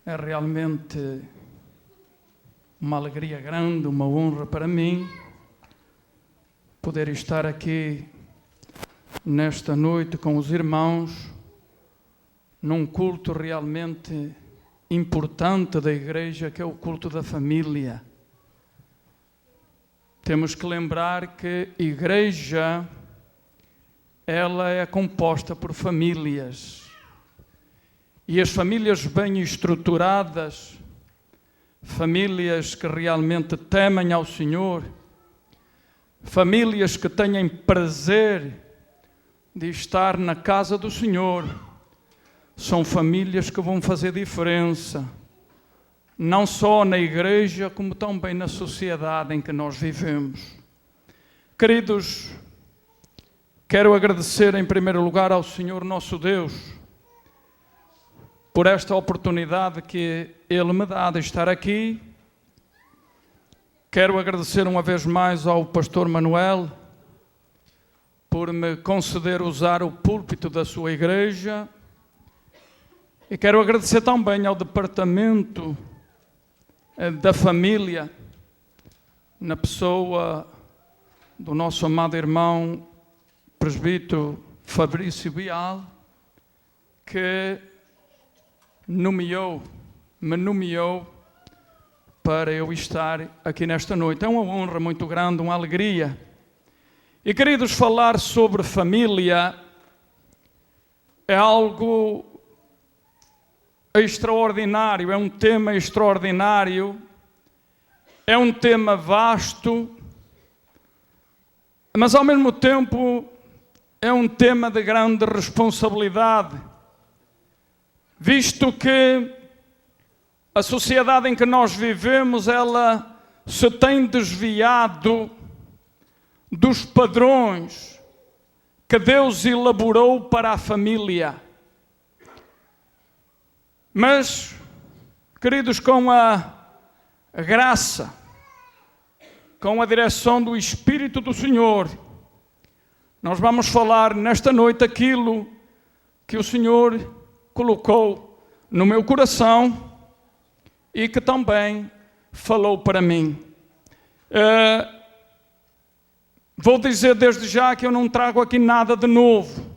É realmente uma alegria grande, uma honra para mim poder estar aqui nesta noite com os irmãos num culto realmente importante da igreja, que é o culto da família. Temos que lembrar que a igreja, ela é composta por famílias. E as famílias bem estruturadas, famílias que realmente temem ao Senhor, famílias que tenham prazer de estar na casa do Senhor, são famílias que vão fazer diferença, não só na igreja, como também na sociedade em que nós vivemos. Queridos, quero agradecer em primeiro lugar ao Senhor nosso Deus por esta oportunidade que Ele me dá de estar aqui. Quero agradecer uma vez mais ao pastor Manuel por me conceder usar o púlpito da sua igreja. E quero agradecer também ao departamento da família, na pessoa do nosso amado irmão presbítero Fabrício Bial, que me nomeou para eu estar aqui nesta noite. É uma honra muito grande, uma alegria. E, queridos, falar sobre família é algo extraordinário, é um tema extraordinário, é um tema vasto, mas ao mesmo tempo é um tema de grande responsabilidade, visto que a sociedade em que nós vivemos, ela se tem desviado dos padrões que Deus elaborou para a família. Mas, queridos, com a graça, com a direção do Espírito do Senhor, nós vamos falar nesta noite aquilo que o Senhor colocou no meu coração e que também falou para mim. Vou dizer desde já que eu não trago aqui nada de novo.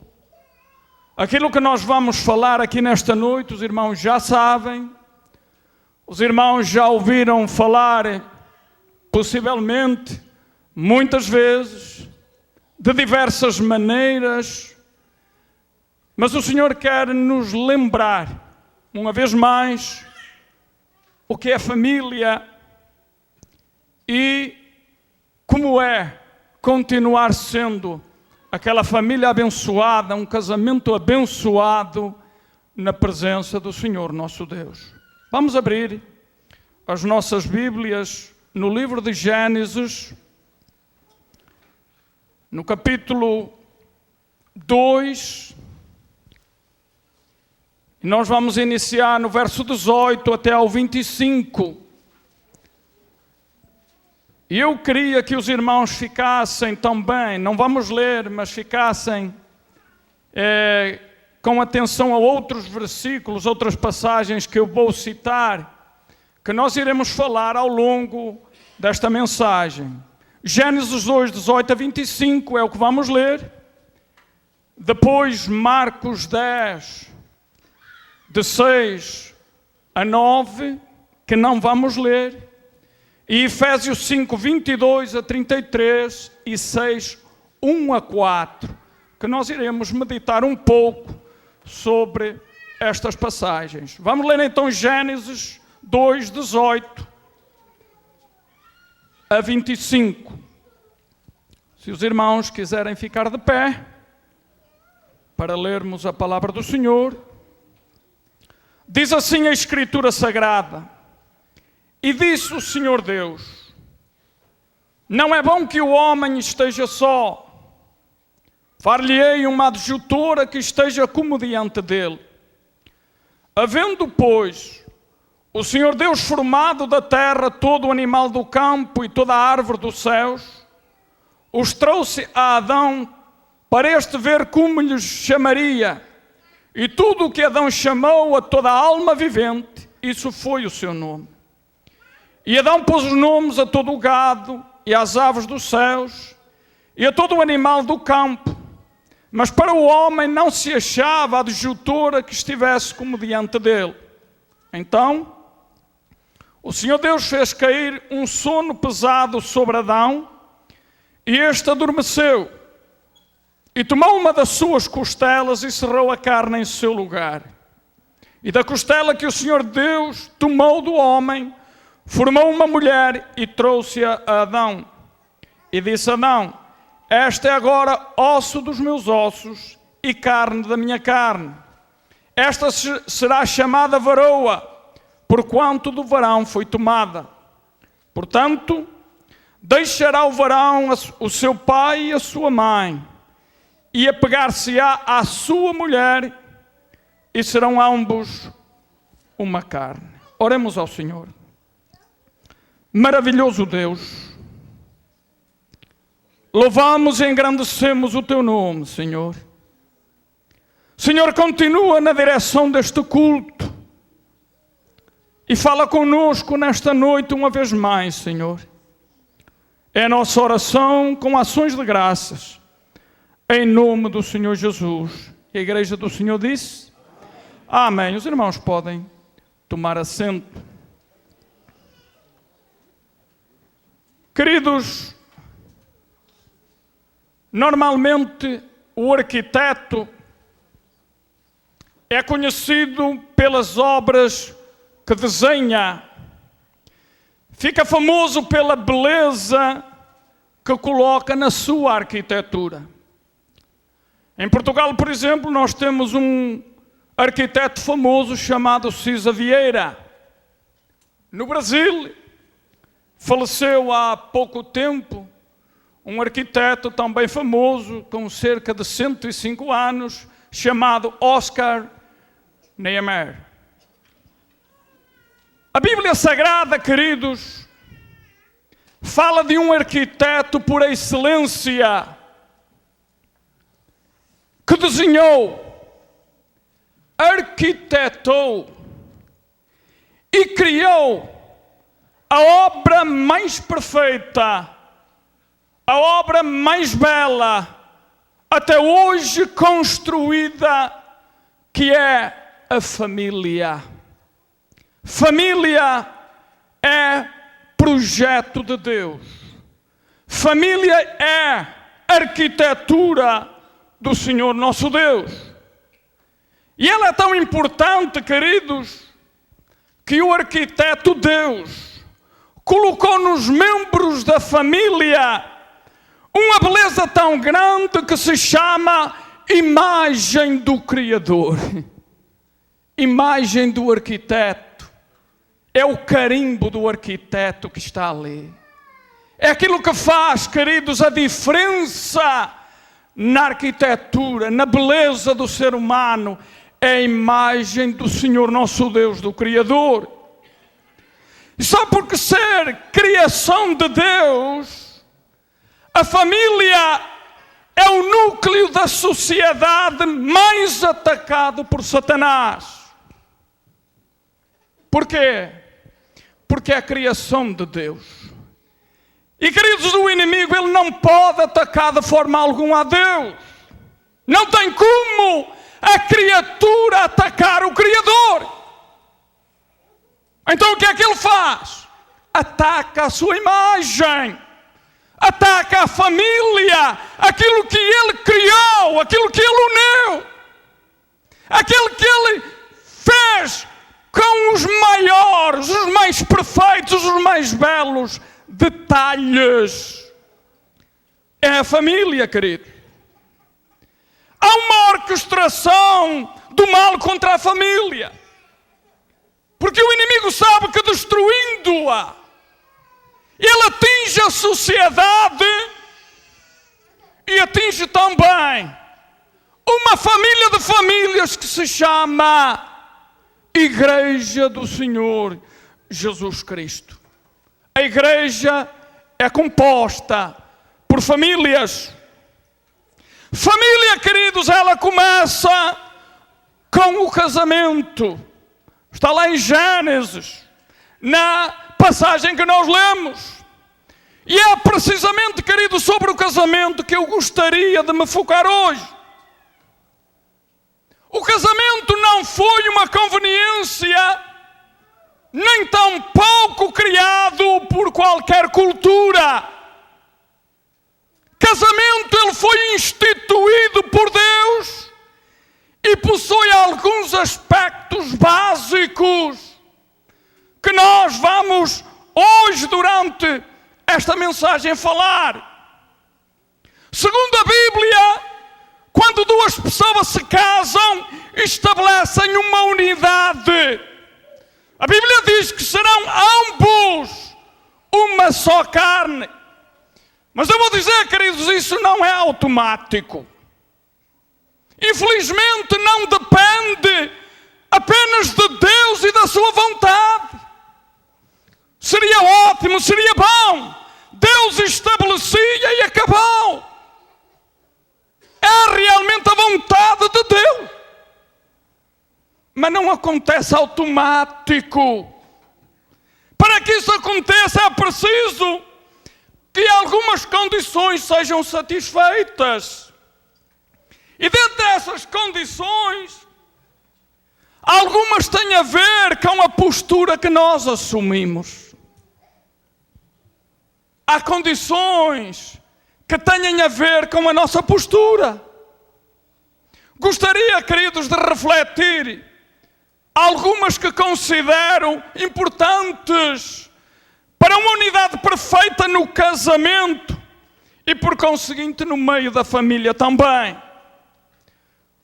Aquilo que nós vamos falar aqui nesta noite, os irmãos já sabem, os irmãos já ouviram falar, possivelmente, muitas vezes, de diversas maneiras, mas o Senhor quer nos lembrar, uma vez mais, o que é família e como é continuar sendo aquela família abençoada, um casamento abençoado na presença do Senhor nosso Deus. Vamos abrir as nossas Bíblias no livro de Gênesis, no capítulo 2, e nós vamos iniciar no verso 18 até ao 25. E eu queria que os irmãos ficassem também, não vamos ler, mas ficassem com atenção a outros versículos, outras passagens que eu vou citar, que nós iremos falar ao longo desta mensagem. Gênesis 2, 18 a 25 é o que vamos ler. Depois Marcos 10, de 6 a 9, que não vamos ler. E Efésios 5, 22 a 33 e 6, 1 a 4, que nós iremos meditar um pouco sobre estas passagens. Vamos ler então Gênesis 2, 18 a 25. Se os irmãos quiserem ficar de pé para lermos a palavra do Senhor, diz assim a Escritura Sagrada: E disse o Senhor Deus: Não é bom que o homem esteja só. Far-lhe-ei uma adjutora que esteja como diante dele. Havendo, pois, o Senhor Deus formado da terra todo o animal do campo e toda a árvore dos céus, os trouxe a Adão para este ver como lhes chamaria. E tudo o que Adão chamou a toda a alma vivente, isso foi o seu nome. E Adão pôs os nomes a todo o gado, e às aves dos céus, e a todo o animal do campo. Mas para o homem não se achava adjutora que estivesse como diante dele. Então, o Senhor Deus fez cair um sono pesado sobre Adão, e este adormeceu. E tomou uma das suas costelas e cerrou a carne em seu lugar. E da costela que o Senhor Deus tomou do homem, formou uma mulher e trouxe-a a Adão. E disse a Adão: esta é agora osso dos meus ossos e carne da minha carne. Esta será chamada varoa, porquanto do varão foi tomada. Portanto, deixará o varão o seu pai e a sua mãe, e apegar-se-á à sua mulher, e serão ambos uma carne. Oremos ao Senhor. Maravilhoso Deus, louvamos e engrandecemos o Teu nome, Senhor. Senhor, continua na direção deste culto e fala conosco nesta noite uma vez mais, Senhor. É a nossa oração com ações de graças, em nome do Senhor Jesus. E a igreja do Senhor disse: amém. Os irmãos podem tomar assento. Queridos, normalmente o arquiteto é conhecido pelas obras que desenha. Fica famoso pela beleza que coloca na sua arquitetura. Em Portugal, por exemplo, nós temos um arquiteto famoso chamado Cisa Vieira. No Brasil, faleceu há pouco tempo um arquiteto também famoso, com cerca de 105 anos, chamado Oscar Niemeyer. A Bíblia Sagrada, queridos, fala de um arquiteto por excelência, que desenhou, arquitetou e criou a obra mais perfeita, a obra mais bela, até hoje construída, que é a família. Família é projeto de Deus. Família é arquitetura do Senhor nosso Deus. E ela é tão importante, queridos, que o arquiteto Deus colocou nos membros da família uma beleza tão grande que se chama imagem do Criador. Imagem do arquiteto. É o carimbo do arquiteto que está ali. É aquilo que faz, queridos, a diferença na arquitetura, na beleza do ser humano. É a imagem do Senhor nosso Deus, do Criador. E só porque ser criação de Deus, a família é o núcleo da sociedade mais atacado por Satanás. Por quê? Porque é a criação de Deus. E, queridos, o inimigo, ele não pode atacar de forma alguma a Deus. Não tem como a criatura atacar o Criador. Então o que é que ele faz? Ataca a sua imagem. Ataca a família. Aquilo que ele criou, aquilo que ele uniu. Aquilo que ele fez com os maiores, os mais perfeitos, os mais belos detalhes. É a família, querido. Há uma orquestração do mal contra a família. Porque o inimigo sabe que destruindo-a, ele atinge a sociedade e atinge também uma família de famílias que se chama Igreja do Senhor Jesus Cristo. A igreja é composta por famílias. Família, queridos, ela começa com o casamento. Está lá em Gênesis, na passagem que nós lemos. E é precisamente, querido, sobre o casamento que eu gostaria de me focar hoje. O casamento não foi uma conveniência, nem tão pouco criado por qualquer cultura. Casamento, ele foi instituído por Deus e possui alguns aspectos básicos que nós vamos hoje, durante esta mensagem, falar. Segundo a Bíblia, quando duas pessoas se casam, estabelecem uma unidade. A Bíblia diz que serão ambos uma só carne. Mas eu vou dizer, queridos, isso não é automático. Infelizmente não depende apenas de Deus e da sua vontade. Seria ótimo, seria bom. Deus estabelecia e acabou. É realmente a vontade de Deus. Mas não acontece automático. Para que isso aconteça é preciso que algumas condições sejam satisfeitas. E dentro dessas condições, algumas têm a ver com a postura que nós assumimos. Há condições que têm a ver com a nossa postura. Gostaria, queridos, de refletir algumas que considero importantes para uma unidade perfeita no casamento e, por conseguinte, no meio da família também.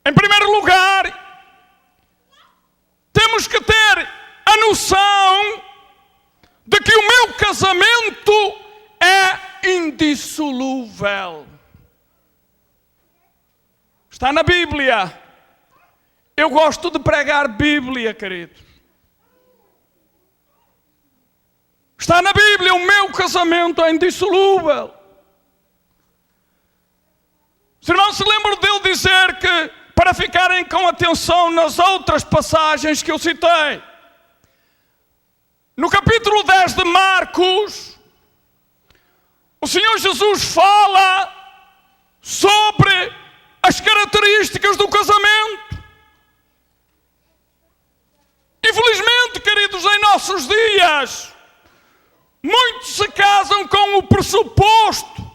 Em primeiro lugar, temos que ter a noção de que o meu casamento é indissolúvel. Está na Bíblia. Eu gosto de pregar Bíblia, querido. Está na Bíblia, o meu casamento é indissolúvel. Os irmãos se lembram dele dizer que, para ficarem com atenção nas outras passagens que eu citei, no capítulo 10 de Marcos, o Senhor Jesus fala sobre as características do casamento. Infelizmente, queridos, em nossos dias, muitos se casam com o pressuposto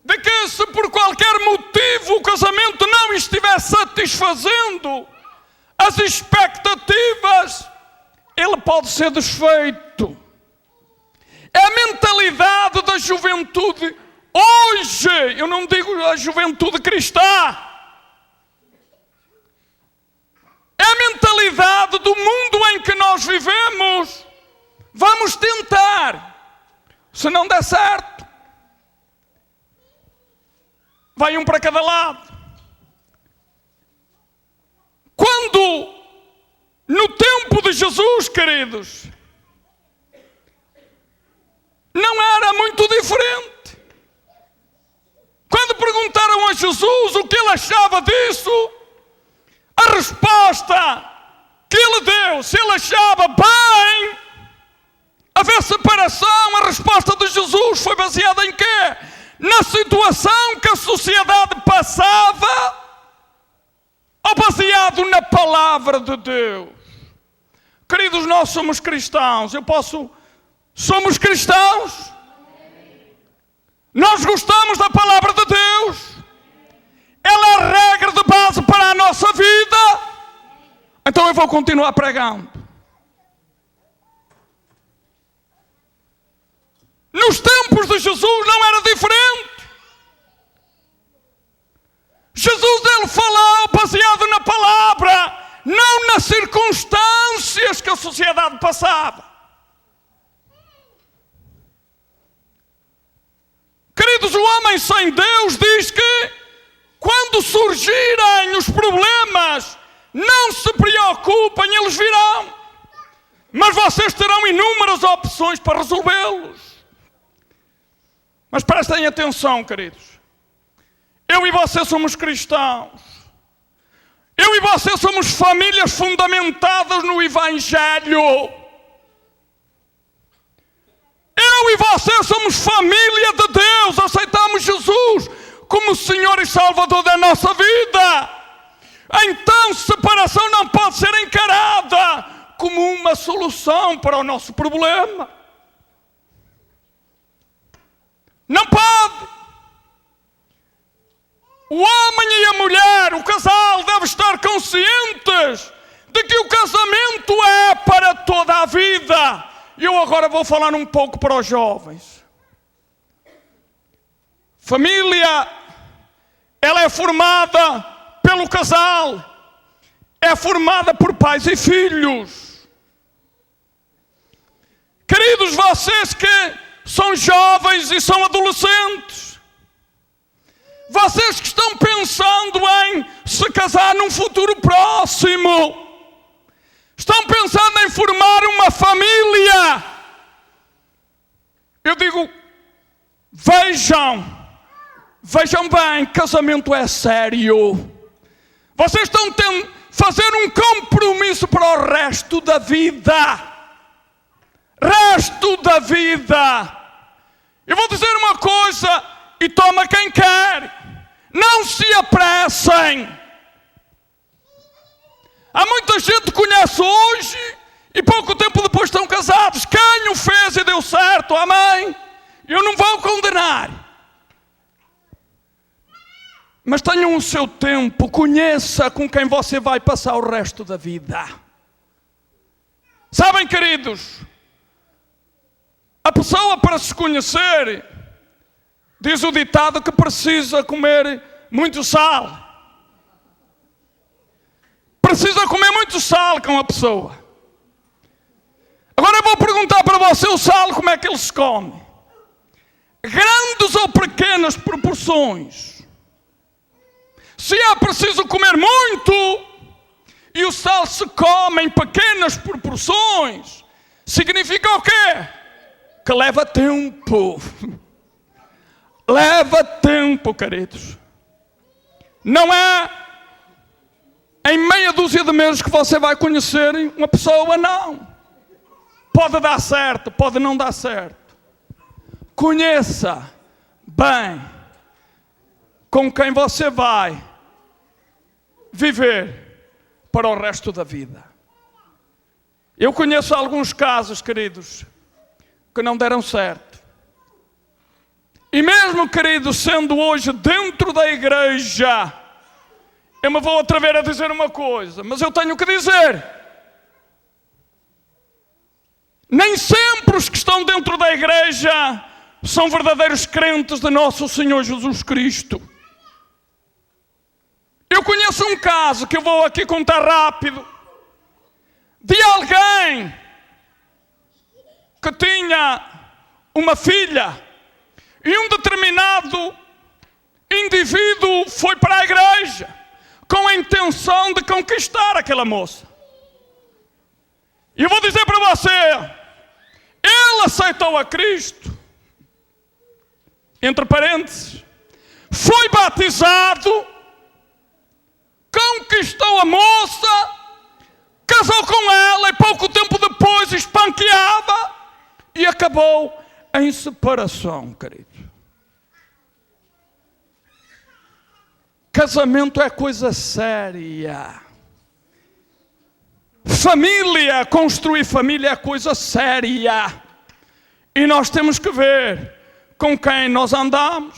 de que, se por qualquer motivo o casamento não estiver satisfazendo as expectativas, ele pode ser desfeito. É a mentalidade da juventude hoje. Eu não digo a juventude cristã. É a mentalidade do mundo em que nós vivemos. Vamos tentar. Se não der certo, vai um para cada lado. Quando, no tempo de Jesus, queridos, não era muito diferente. Quando perguntaram a Jesus o que ele achava disso, a resposta que ele deu, se ele achava bem haver separação, a resposta de Jesus foi baseada em quê? Na situação que a sociedade passava, ou baseado na palavra de Deus? Queridos, nós somos cristãos. Somos cristãos. Nós gostamos da palavra de Deus. Ela é a regra de base para a nossa vida. Então eu vou continuar pregando. Nos tempos de Jesus não era diferente. Jesus, ele falou baseado na palavra, não nas circunstâncias que a sociedade passava. Queridos, o homem sem Deus diz que quando surgirem os problemas, não se preocupem, eles virão. Mas vocês terão inúmeras opções para resolvê-los. Mas prestem atenção, queridos. Eu e você somos cristãos. Eu e você somos famílias fundamentadas no Evangelho. Eu e você somos família de Deus. Aceitamos Jesus como Senhor e Salvador da nossa vida. Então, separação não pode ser encarada como uma solução para o nosso problema. Não pode. O homem e a mulher, o casal, devem estar conscientes de que o casamento é para toda a vida. E eu agora vou falar um pouco para os jovens. Família, ela é formada pelo casal, é formada por pais e filhos. Queridos, vocês que são jovens e são adolescentes, vocês que estão pensando em se casar num futuro próximo, estão pensando em formar uma família, eu digo, vejam bem, casamento é sério. Vocês estão tendo fazer um compromisso para o resto da vida. Resto da vida. Eu vou dizer uma coisa, e toma quem quer. Não se apressem. Há muita gente que conhece hoje e pouco tempo depois estão casados. Quem o fez e deu certo, amém? Eu não vou condenar. Mas tenham o seu tempo, conheça com quem você vai passar o resto da vida. Sabem, queridos, a pessoa para se conhecer, diz o ditado que precisa comer muito sal. Precisa comer muito sal com a pessoa. Agora eu vou perguntar para você, o sal, como é que ele se come? Grandes ou pequenas proporções? Se é preciso comer muito e o sal se come em pequenas proporções, significa o quê? Que leva tempo. Leva tempo, queridos. Não é em meia dúzia de meses que você vai conhecer uma pessoa, não. Pode dar certo, pode não dar certo. Conheça bem com quem você vai viver para o resto da vida. Eu conheço alguns casos, queridos, que não deram certo. E mesmo, queridos, sendo hoje dentro da igreja, eu me vou atrever a dizer uma coisa, mas eu tenho que dizer. Nem sempre os que estão dentro da igreja são verdadeiros crentes de nosso Senhor Jesus Cristo. Eu conheço um caso que eu vou aqui contar rápido, de alguém que tinha uma filha e um determinado indivíduo foi para a igreja com a intenção de conquistar aquela moça. E eu vou dizer para você, ele aceitou a Cristo, entre parênteses, foi batizado, conquistou a moça, casou com ela e pouco tempo depois espanqueava e acabou em separação, querido. Casamento é coisa séria. Família, construir família é coisa séria. E nós temos que ver com quem nós andamos.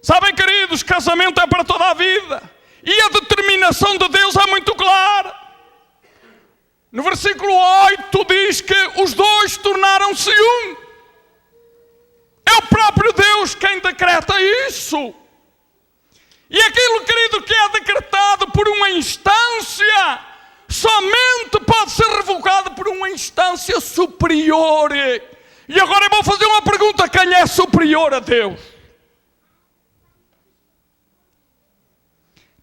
Sabem, queridos, casamento é para toda a vida. E a determinação de Deus é muito clara. No versículo 8 diz que os dois tornaram-se um. É o próprio Deus quem decreta isso. E aquilo, querido, que é decretado por uma instância, somente pode ser revogado por uma instância superior. E agora eu vou fazer uma pergunta: quem é superior a Deus?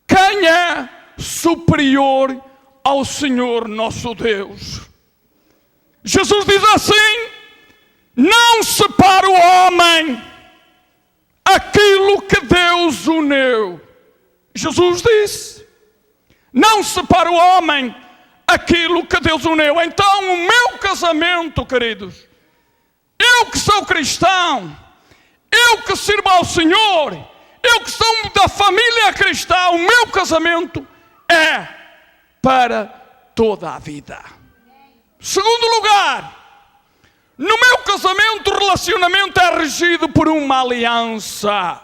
Quem é superior ao Senhor nosso Deus? Jesus diz assim: não separa o homem aquilo que Deus uniu. Jesus disse: Não separa o homem aquilo que Deus uniu. Então o meu casamento, queridos, eu que sou cristão, eu que sirvo ao Senhor, eu que sou da família cristã, o meu casamento é para toda a vida. Segundo lugar, no meu casamento, o relacionamento é regido por uma aliança.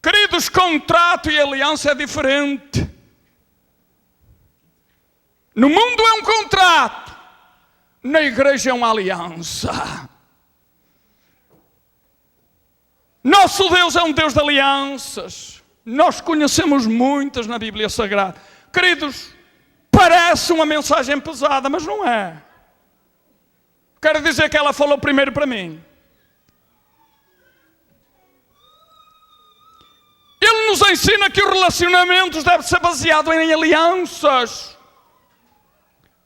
Queridos, contrato e aliança é diferente. No mundo é um contrato, na igreja é uma aliança. Nosso Deus é um Deus de alianças. Nós conhecemos muitas na Bíblia Sagrada. Queridos, parece uma mensagem pesada, mas não é. Quero dizer que ela falou primeiro para mim. Ele nos ensina que os relacionamentos devem ser baseados em alianças.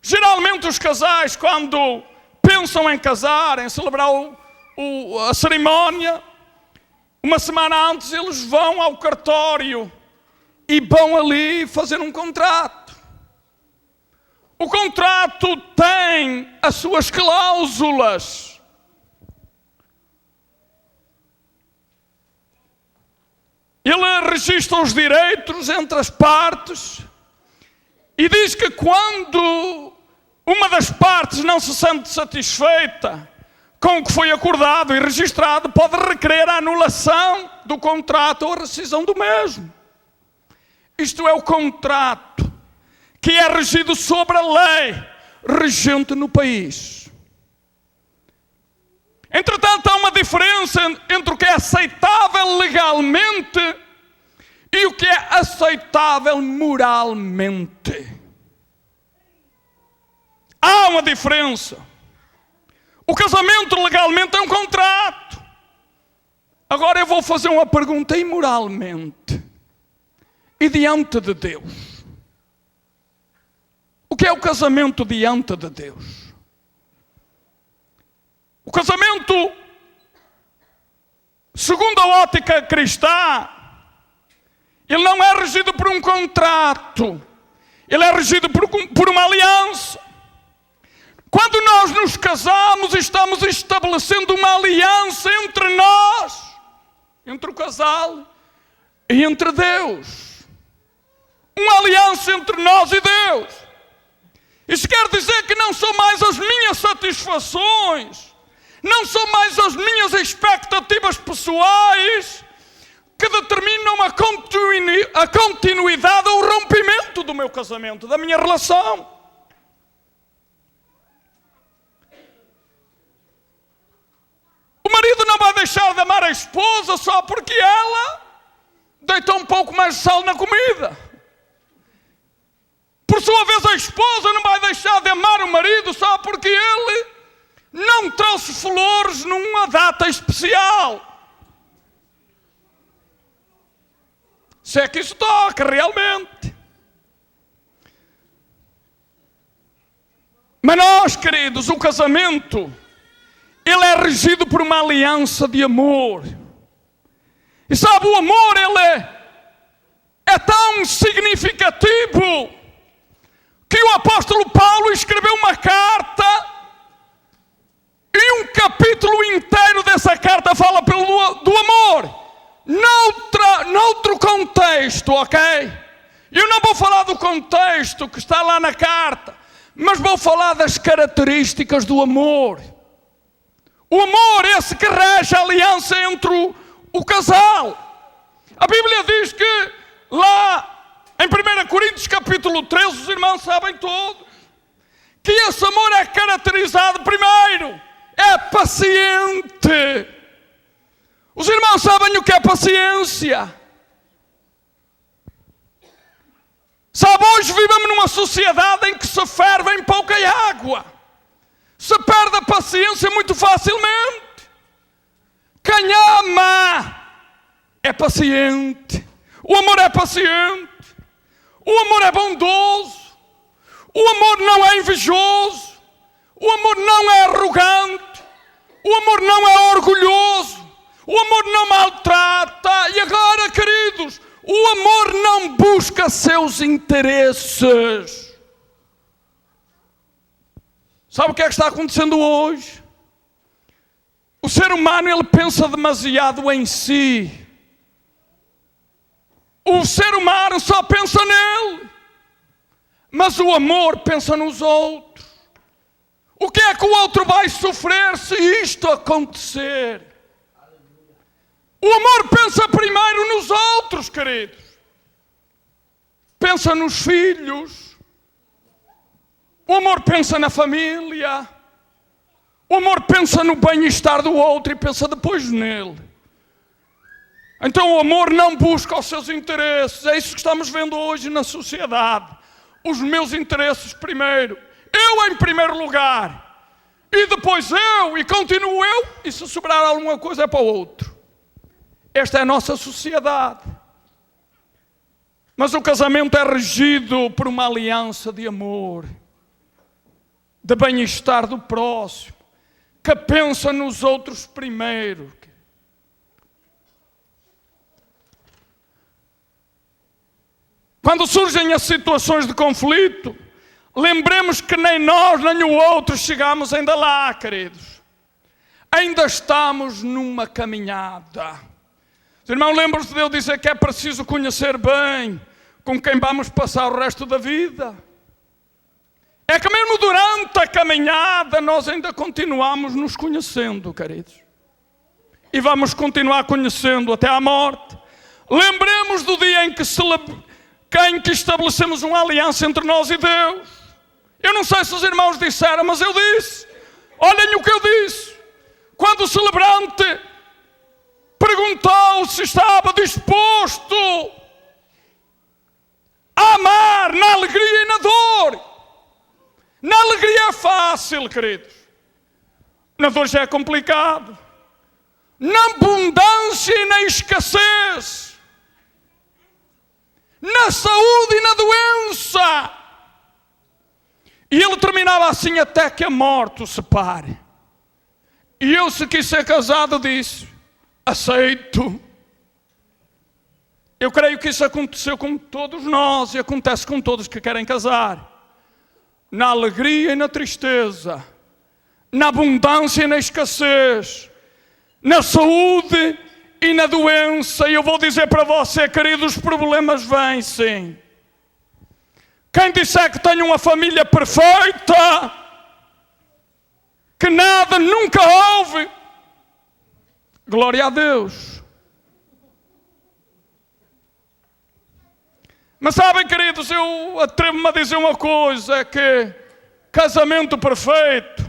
Geralmente os casais, quando pensam em casar, em celebrar a cerimónia, uma semana antes eles vão ao cartório e vão ali fazer um contrato. O contrato tem as suas cláusulas. Ele registra os direitos entre as partes e diz que quando uma das partes não se sente satisfeita com o que foi acordado e registrado, pode requerer a anulação do contrato ou a rescisão do mesmo. Isto é o contrato que é regido sobre a lei regente no país. Entretanto, há uma diferença entre o que é aceitável legalmente e o que é aceitável moralmente. Há uma diferença. O casamento legalmente é um contrato. Agora eu vou fazer uma pergunta: imoralmente e diante de Deus? O que é o casamento diante de Deus? O casamento, segundo a ótica cristã, ele não é regido por um contrato, ele é regido por uma aliança. Quando nós nos casamos, estamos estabelecendo uma aliança entre nós, entre o casal e entre Deus. Uma aliança entre nós e Deus. Isso quer dizer que não são mais as minhas satisfações, não são mais as minhas expectativas pessoais que determinam a continuidade ou o rompimento do meu casamento, da minha relação. O marido não vai deixar de amar a esposa só porque ela deitou um pouco mais de sal na comida. Por sua vez, a esposa não vai deixar de amar o marido só porque ele não trouxe flores numa data especial. Se é que isso toca realmente. Mas nós, queridos, o casamento, ele é regido por uma aliança de amor. E sabe, o amor, ele é tão significativo que o apóstolo Paulo escreveu uma carta e um capítulo inteiro dessa carta fala do amor. Noutro contexto, ok? Eu não vou falar do contexto que está lá na carta, mas vou falar das características do amor. O amor, esse que rege a aliança entre o casal. A Bíblia diz que lá em 1 Coríntios capítulo 13, os irmãos sabem todos, que esse amor é caracterizado primeiro, é paciente. Os irmãos sabem o que é paciência. Sabe, hoje vivemos numa sociedade em que se ferve em pouca água. Se perde a paciência muito facilmente. Quem ama é paciente. O amor é paciente. O amor é bondoso. O amor não é invejoso. O amor não é arrogante. O amor não é orgulhoso. O amor não maltrata. E agora, queridos, o amor não busca busca seus interesses. Sabe o que é que está acontecendo hoje? O ser humano, ele pensa demasiado em si. O ser humano só pensa nele. Mas o amor pensa nos outros. O que é que o outro vai sofrer se isto acontecer? O amor pensa primeiro nos outros, queridos. Pensa nos filhos. O amor pensa na família. O amor pensa no bem-estar do outro e pensa depois nele. Então o amor não busca os seus interesses. É isso que estamos vendo hoje na sociedade. Os meus interesses primeiro. Eu em primeiro lugar. E depois eu. E continuo eu. E se sobrar alguma coisa é para o outro. Esta é a nossa sociedade. Mas o casamento é regido por uma aliança de amor. De bem-estar do próximo. Que pensa nos outros primeiro. Quando surgem as situações de conflito, lembremos que nem nós nem o outro chegamos ainda lá, queridos. Ainda estamos numa caminhada. Os irmãos, lembram-se de eu dizer que é preciso conhecer bem com quem vamos passar o resto da vida. É que mesmo durante a caminhada nós ainda continuamos nos conhecendo, queridos. E vamos continuar conhecendo até à morte. Lembremos do dia em que estabelecemos uma aliança entre nós e Deus. Eu não sei se os irmãos disseram, mas eu disse. Olhem o que eu disse. Quando o celebrante perguntou se estava disposto a amar na alegria e na dor. Na alegria é fácil, queridos. Na dor já é complicado. Na abundância e na escassez. Na saúde e na doença. E ele terminava assim até que a morte o separe. E eu, se quis ser casado, disse: aceito. Eu creio que isso aconteceu com todos nós e acontece com todos que querem casar. Na alegria e na tristeza, na abundância e na escassez, na saúde e na doença. E eu vou dizer para você, querido, os problemas vêm sim. Quem disser que tem uma família perfeita, que nada nunca houve, glória a Deus. Mas sabem, queridos, eu atrevo-me a dizer uma coisa, é que casamento perfeito,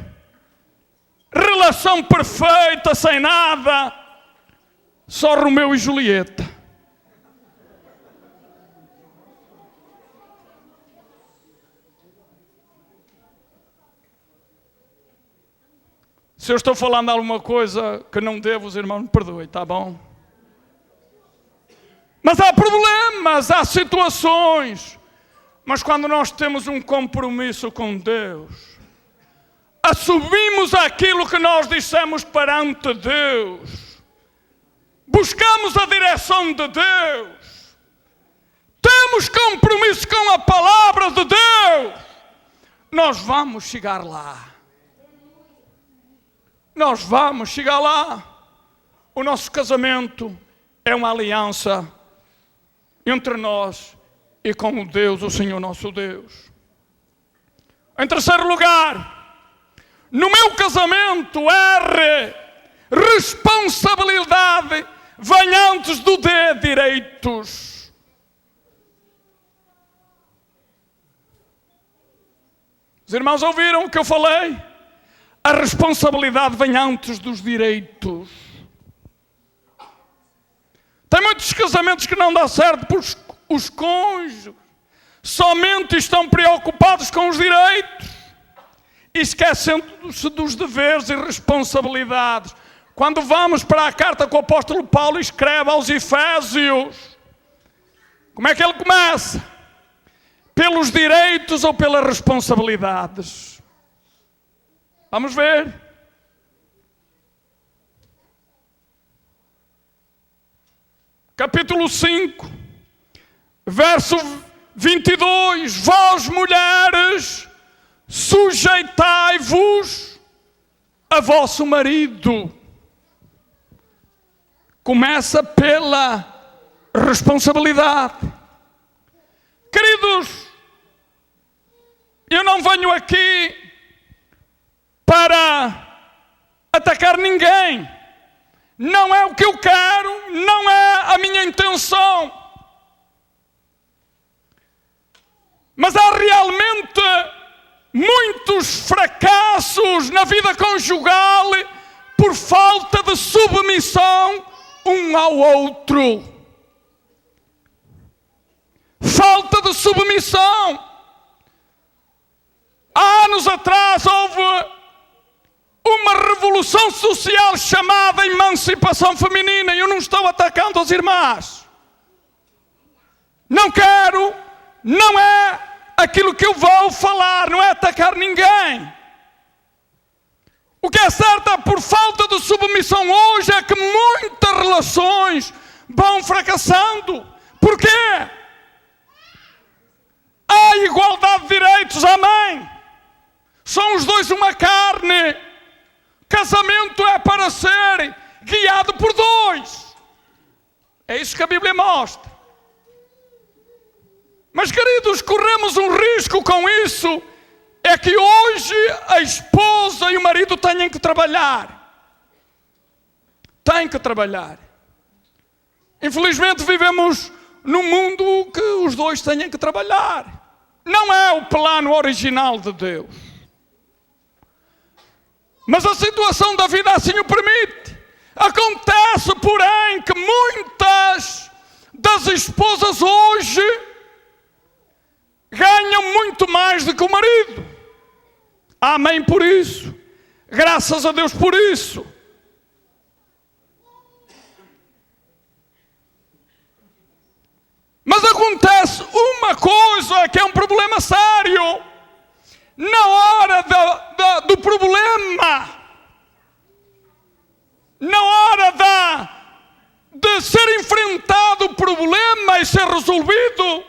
relação perfeita, sem nada, só Romeu e Julieta. Se eu estou falando alguma coisa que não devo, os irmãos me perdoem, tá bom? Mas há problemas, há situações. Mas quando nós temos um compromisso com Deus, assumimos aquilo que nós dissemos perante Deus, buscamos a direção de Deus, temos compromisso com a palavra de Deus, nós vamos chegar lá. Nós vamos chegar lá. O nosso casamento é uma aliança entre nós e com o Deus, o Senhor nosso Deus. Em terceiro lugar, no meu casamento, responsabilidade vem antes do de direitos. Os irmãos ouviram o que eu falei? A responsabilidade vem antes dos direitos. Tem muitos casamentos que não dá certo porque os cônjuges somente estão preocupados com os direitos, esquecendo-se dos deveres e responsabilidades. Quando vamos para a carta que o apóstolo Paulo escreve aos Efésios, como é que ele começa? Pelos direitos ou pelas responsabilidades? Vamos ver. Capítulo 5, Verso 22, vós mulheres, sujeitai-vos a vosso marido. Começa pela responsabilidade. Queridos, eu não venho aqui para atacar ninguém. Não é o que eu quero, não é a minha intenção. Mas há realmente muitos fracassos na vida conjugal por falta de submissão um ao outro. Falta de submissão. Há anos atrás houve uma revolução social chamada emancipação feminina. Eu não estou atacando as irmãs. Não quero, não é aquilo que eu vou falar, não é atacar ninguém. O que é certo é, por falta de submissão hoje, é que muitas relações vão fracassando. Por quê? Há igualdade de direitos, amém. São os dois uma carne. Casamento é para ser guiado por dois. É isso que a Bíblia mostra. Mas, queridos, corremos um risco com isso. É que hoje a esposa e o marido têm que trabalhar. Têm que trabalhar. Infelizmente vivemos num mundo que os dois têm que trabalhar. Não é o plano original de Deus. Mas a situação da vida assim o permite. Acontece, porém, que muitas das esposas hoje ganham muito mais do que o marido. Amém por isso. Graças a Deus por isso. Mas acontece uma coisa que é um problema sério. Na hora do problema, na hora de ser enfrentado o problema e ser resolvido,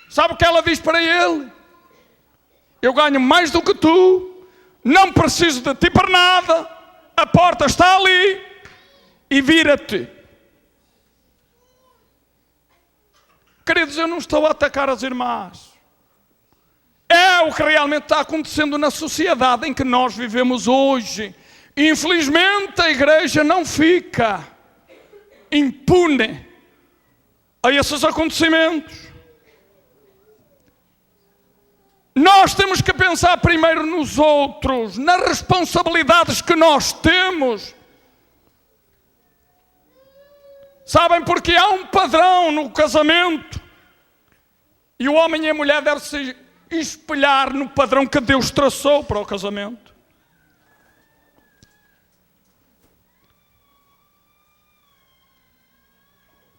sabe o que ela diz para ele? Eu ganho mais do que tu, não preciso de ti para nada, a porta está ali e vira-te. Queridos, eu não estou a atacar as irmãs. É o que realmente está acontecendo na sociedade em que nós vivemos hoje. Infelizmente a igreja não fica impune a esses acontecimentos. Nós temos que pensar primeiro nos outros, nas responsabilidades que nós temos. Sabem, porque há um padrão no casamento e o homem e a mulher devem se espelhar no padrão que Deus traçou para o casamento.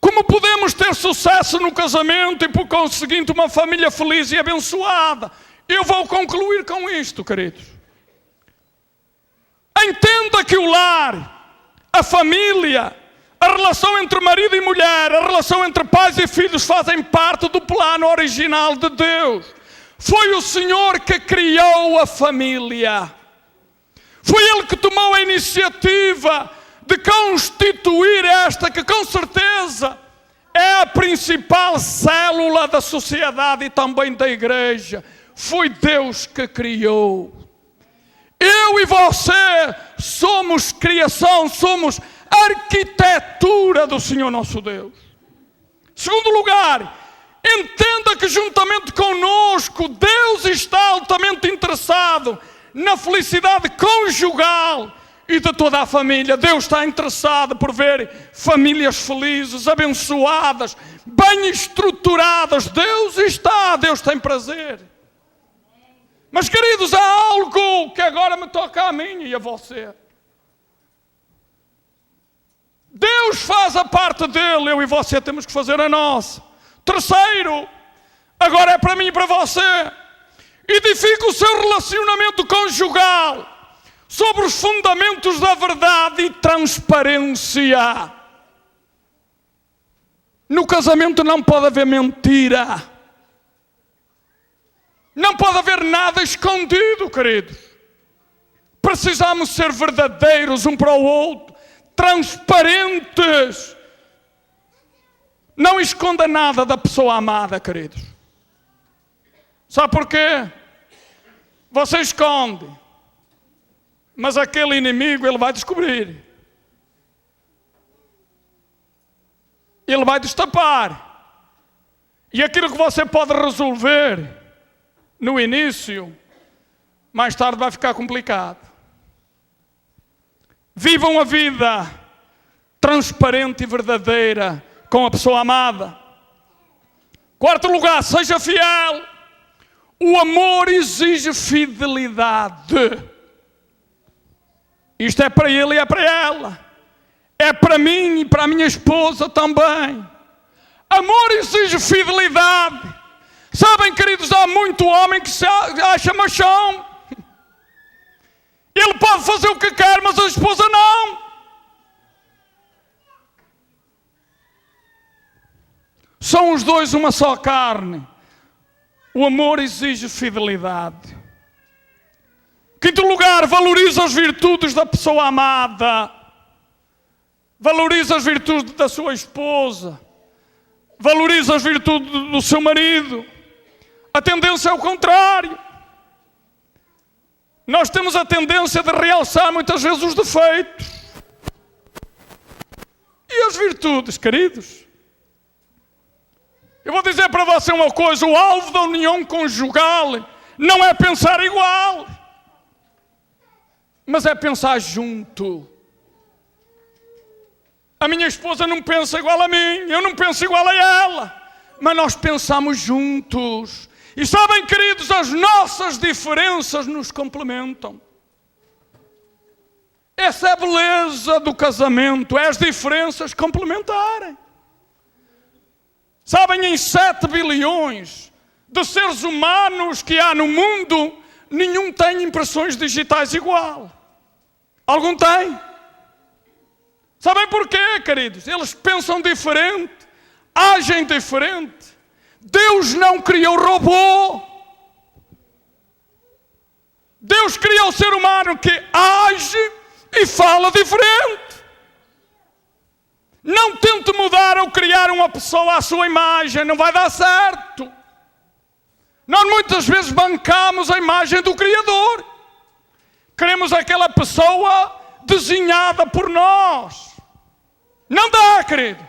Como podemos ter sucesso no casamento e por conseguinte uma família feliz e abençoada? Eu vou concluir com isto, queridos. Entenda que o lar, a família, a relação entre marido e mulher, a relação entre pais e filhos fazem parte do plano original de Deus. Foi o Senhor que criou a família. Foi Ele que tomou a iniciativa de constituir esta, que com certeza é a principal célula da sociedade e também da igreja. Foi Deus que criou. Eu e você somos criação, somos arquitetura do Senhor nosso Deus. Segundo lugar, entenda que juntamente conosco Deus está altamente interessado na felicidade conjugal e de toda a família. Deus está interessado por ver famílias felizes, abençoadas, bem estruturadas. Deus tem prazer. Mas, queridos, há algo que agora me toca a mim e a você. Deus faz a parte dele, eu e você temos que fazer a nossa. Terceiro, agora é para mim e para você. Edifica o seu relacionamento conjugal sobre os fundamentos da verdade e transparência. No casamento não pode haver mentira. Não pode haver nada escondido, queridos. Precisamos ser verdadeiros um para o outro, transparentes. Não esconda nada da pessoa amada, queridos. Sabe porquê? Você esconde, mas aquele inimigo ele vai descobrir. Ele vai destapar. E aquilo que você pode resolver no início, mais tarde vai ficar complicado. Vivam a vida transparente e verdadeira com a pessoa amada. Quarto lugar, seja fiel. O amor exige fidelidade. Isto é para ele e é para ela. É para mim e para a minha esposa também. Amor exige fidelidade. Sabem, queridos, há muito homem que se acha machão. Ele pode fazer o que quer, mas a esposa não. São os dois uma só carne. O amor exige fidelidade. Quinto lugar, valoriza as virtudes da pessoa amada. Valoriza as virtudes da sua esposa. Valoriza as virtudes do seu marido. A tendência é o contrário. Nós temos a tendência de realçar muitas vezes os defeitos. E as virtudes, queridos? Eu vou dizer para você uma coisa: o alvo da união conjugal não é pensar igual, mas é pensar junto. A minha esposa não pensa igual a mim, eu não penso igual a ela, mas nós pensamos juntos. E sabem, queridos, as nossas diferenças nos complementam. Essa é a beleza do casamento, é as diferenças complementarem. Sabem, em 7 bilhões de seres humanos que há no mundo, nenhum tem impressões digitais igual. Algum tem? Sabem porquê, queridos? Eles pensam diferente, agem diferente. Deus não criou robô. Deus criou o ser humano que age e fala diferente. Não tente mudar ou criar uma pessoa à sua imagem, não vai dar certo. Nós muitas vezes bancamos a imagem do Criador. Queremos aquela pessoa desenhada por nós. Não dá, querido.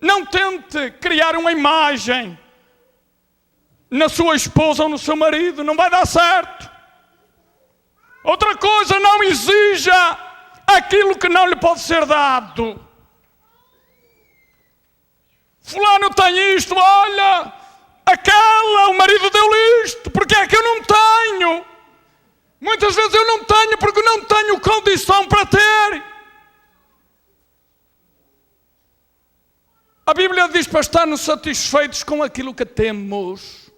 Não tente criar uma imagem na sua esposa ou no seu marido, não vai dar certo. Outra coisa, não exija aquilo que não lhe pode ser dado. Fulano tem isto, olha, aquela, o marido deu-lhe isto, porque é que eu não tenho? Muitas vezes eu não tenho porque não tenho condição para ter. A Bíblia diz para estarmos satisfeitos com aquilo que temos.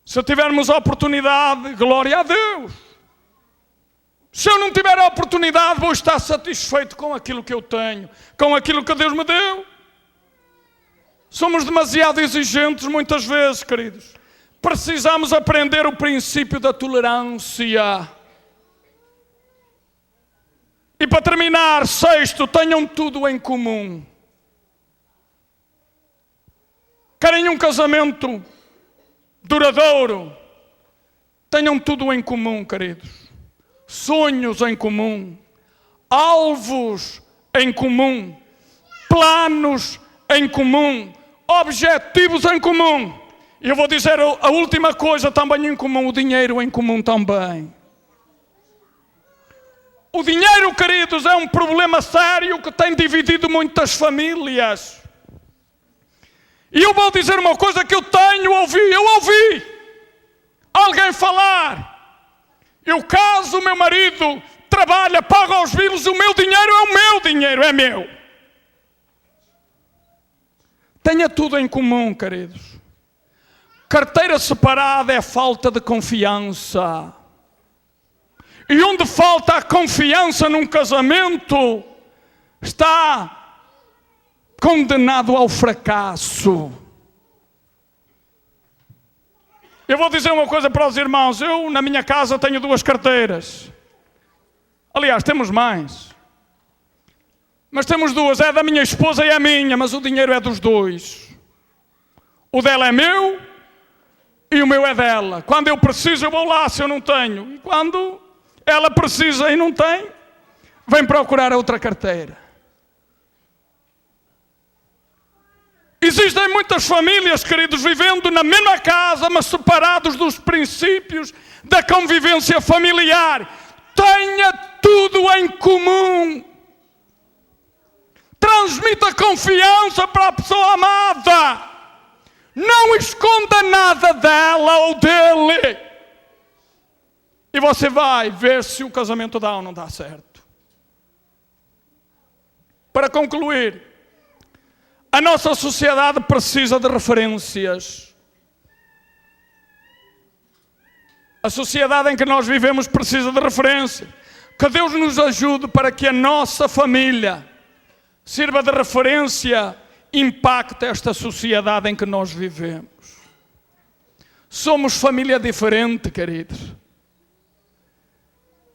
Se tivermos a oportunidade, glória a Deus. Se eu não tiver a oportunidade, vou estar satisfeito com aquilo que eu tenho, com aquilo que Deus me deu. Somos demasiado exigentes muitas vezes, queridos. Precisamos aprender o princípio da tolerância. E para terminar, sexto, tenham tudo em comum. Querem um casamento duradouro? Tenham tudo em comum, queridos. Sonhos em comum, alvos em comum, planos em comum, objetivos em comum. E eu vou dizer a última coisa também em comum, o dinheiro em comum também. O dinheiro, queridos, é um problema sério que tem dividido muitas famílias. E eu vou dizer uma coisa que eu ouvi alguém falar. Eu caso, o meu marido trabalha, paga os bilhos, o meu dinheiro é o meu dinheiro, é meu. Tenha tudo em comum, queridos. Carteira separada é falta de confiança. E onde falta a confiança num casamento, está condenado ao fracasso. Eu vou dizer uma coisa para os irmãos. Eu, na minha casa, tenho 2 carteiras. Aliás, temos mais. Mas temos 2. É da minha esposa e é minha, mas o dinheiro é dos 2. O dela é meu e o meu é dela. Quando eu preciso, eu vou lá se eu não tenho. E quando ela precisa e não tem, vem procurar a outra carteira. Existem muitas famílias, queridos, vivendo na mesma casa, mas separados dos princípios da convivência familiar. Tenha tudo em comum. Transmita confiança para a pessoa amada. Não esconda nada dela ou dele. E você vai ver se o casamento dá ou não dá certo. Para concluir, a nossa sociedade precisa de referências. A sociedade em que nós vivemos precisa de referência. Que Deus nos ajude para que a nossa família sirva de referência, impacte esta sociedade em que nós vivemos. Somos família diferente, queridos.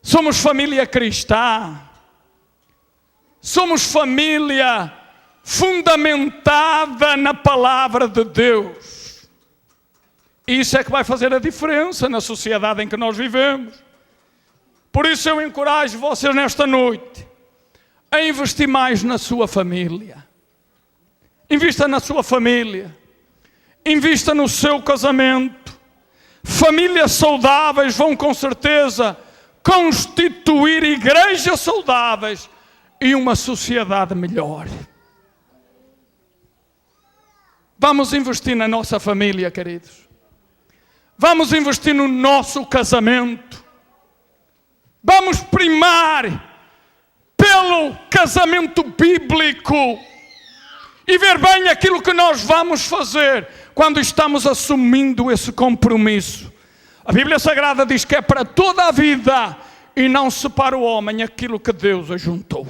Somos família cristã. Somos família fundamentada na palavra de Deus. E isso é que vai fazer a diferença na sociedade em que nós vivemos. Por isso eu encorajo vocês nesta noite a investir mais na sua família. Invista na sua família. Invista no seu casamento. Famílias saudáveis vão com certeza constituir igrejas saudáveis e uma sociedade melhor. Vamos investir na nossa família, queridos. Vamos investir no nosso casamento. Vamos primar pelo casamento bíblico e ver bem aquilo que nós vamos fazer quando estamos assumindo esse compromisso. A Bíblia Sagrada diz que é para toda a vida e não se para o homem aquilo que Deus ajuntou.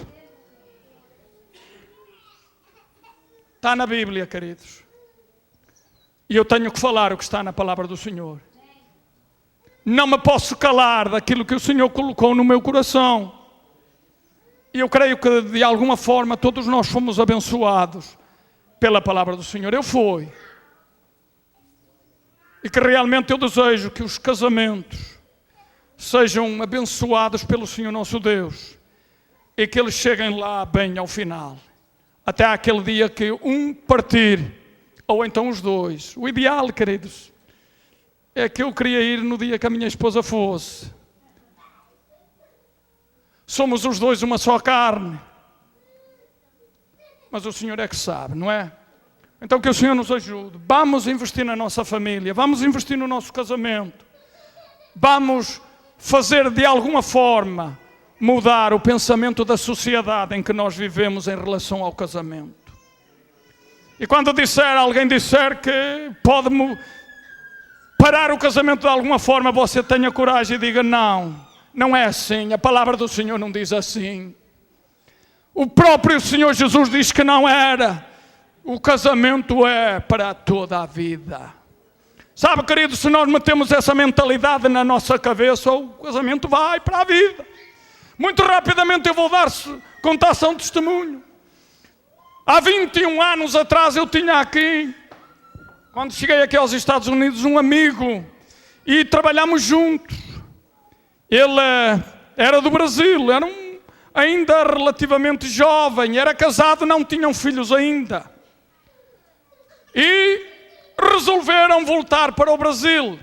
Está na Bíblia, queridos. E eu tenho que falar o que está na palavra do Senhor. Não me posso calar daquilo que o Senhor colocou no meu coração. E eu creio que de alguma forma todos nós fomos abençoados pela palavra do Senhor. Eu fui. E que realmente eu desejo que os casamentos sejam abençoados pelo Senhor nosso Deus. E que eles cheguem lá bem ao final. Até aquele dia que um partir, ou então os 2. O ideal, queridos, é que eu queria ir no dia que a minha esposa fosse. Somos os 2 uma só carne. Mas o Senhor é que sabe, não é? Então que o Senhor nos ajude. Vamos investir na nossa família. Vamos investir no nosso casamento. Vamos fazer de alguma forma mudar o pensamento da sociedade em que nós vivemos em relação ao casamento. E quando alguém disser que pode parar o casamento de alguma forma, você tenha coragem e diga: não, não é assim, a palavra do Senhor não diz assim. O próprio Senhor Jesus diz que não era. O casamento é para toda a vida. Sabe, querido, se nós metemos essa mentalidade na nossa cabeça, o casamento vai para a vida. Muito rapidamente eu vou contar um testemunho. Há 21 anos atrás eu tinha aqui, quando cheguei aqui aos Estados Unidos, um amigo e trabalhamos juntos. Ele era do Brasil, era ainda relativamente jovem, era casado, não tinham filhos ainda. E resolveram voltar para o Brasil.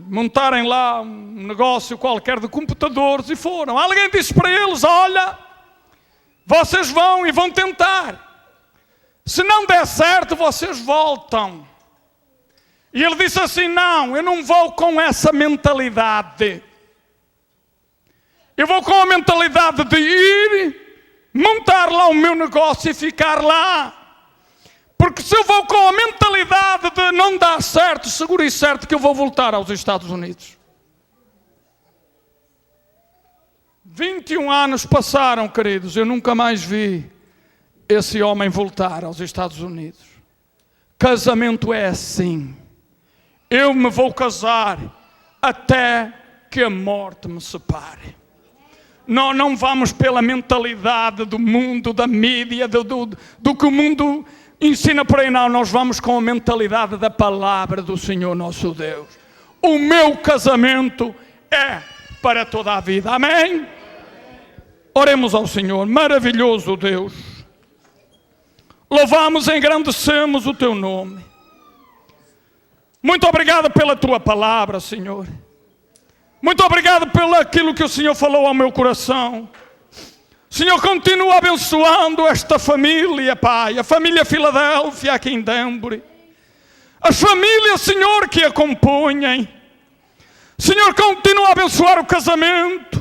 Montarem lá um negócio qualquer de computadores e foram. Alguém disse para eles: olha, vocês vão e vão tentar. Se não der certo, vocês voltam. E ele disse assim: não, eu não vou com essa mentalidade. Eu vou com a mentalidade de ir, montar lá o meu negócio e ficar lá. Porque se eu vou com a mentalidade de não dar certo, seguro e certo que eu vou voltar aos Estados Unidos. 21 anos passaram, queridos, eu nunca mais vi esse homem voltar aos Estados Unidos. Casamento é assim. Eu me vou casar até que a morte me separe. Nós não vamos pela mentalidade do mundo, da mídia, do que o mundo ensina por aí. Não, nós vamos com a mentalidade da palavra do Senhor nosso Deus. O meu casamento é para toda a vida. Amém? Oremos ao Senhor. Maravilhoso Deus. Louvamos e engrandecemos o Teu nome. Muito obrigado pela Tua palavra, Senhor. Muito obrigado pelo aquilo que o Senhor falou ao meu coração. Senhor, continua abençoando esta família, Pai. A família Filadélfia aqui em Danbury. As famílias, Senhor, que a compõem. Senhor, continua a abençoar o casamento.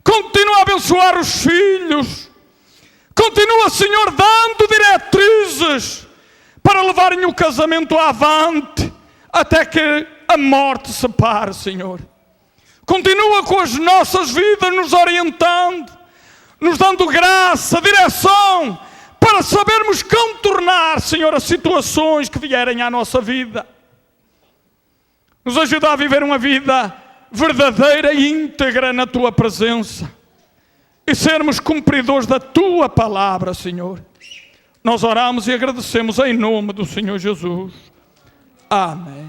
Continua a abençoar os filhos. Continua, Senhor, dando diretrizes para levarem o casamento avante até que a morte separe, Senhor. Continua com as nossas vidas nos orientando, nos dando graça, direção, para sabermos contornar, Senhor, as situações que vierem à nossa vida. Nos ajuda a viver uma vida verdadeira e íntegra na Tua presença e sermos cumpridores da Tua palavra, Senhor. Nós oramos e agradecemos em nome do Senhor Jesus. Amém.